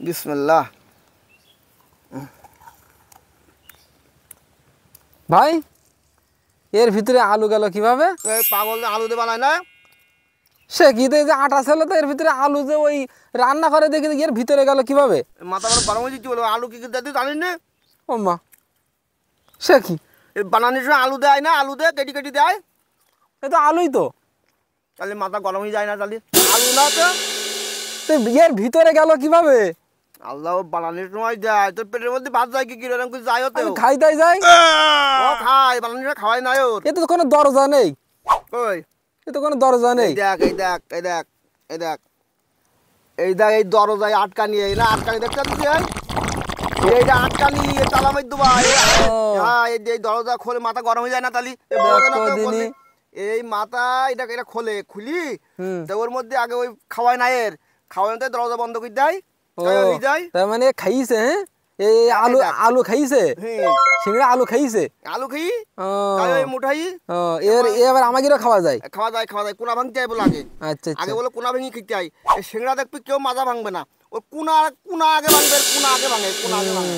বিসমিল্লাহ। ভাই এর ভিতরে আলু গেল কিভাবে? এই পাগল আলু দিয়ে বানায় না? সে কি যে আটা ছিল তো এর ভিতরে আলু যে ওই রান্না করে দেখি এর ভিতরে গেল কিভাবে? মাথা বড় গরম হয়ে যাচ্ছে বলে আলু কি দিতে জানিস না? ও মা, সে কি? এই বানানোর সময় আলু দেয় না? আলু দিয়ে কেটে কেটে দেয়। এ তো আলুই তো। তাহলে মাথা গরম হয়ে যায় না? তাহলে আলু না তো তো এর ভিতরে গেল কিভাবে? আল্লাহ বানানোর সময় যায়, তোর পেটের মধ্যে ভাত যায় কি কিরকম কিছু যায় হতে আমি খাই তাই যাই। ও খায় বানানোর সময় খাওয়াই নাই ওর। এতে তো কোনো দরজা নেই। ওই এ তো কোনো দরজা নেই। এই দেখ এই দেখ এই দেখ এই দেখ এই দেখ এই দরজায় আটকানি, এই না আটকানি দেখতে পাচ্ছিস? এইটা আটকানি, এই তালা মার দেবা। হ্যাঁ এই দরজা খোলে মাথা গরম হয়ে যায় না? তালি এই মাথা এটা এটা খোলে, খুলি তো ওর মধ্যে আগে ওই খাওয়াই না, এর খাওয়ানোতে দরজা বন্ধ করে দেয়, হয়ে যায়। তার মানে খাইছে? হ্যাঁ, এই আলু আলু খাইছে, সিংড়া আলু খাইছে, আলু খাই মুঠাই। এর এবার আমাদেরও খাওয়া যায়? খাওয়া যায় খাওয়া যায়, কোনা ভাঙতে হয় বলে আগে। আচ্ছা আগে বলে কোনা ভেঙে খেতে হয়। এই সিংড়া দেখবি কেউ মাজা ভাঙবে না, ওর কোনা কোনা আগে ভাঙবে, কোনা আগে ভাঙে, কোনা আগে ভাঙে।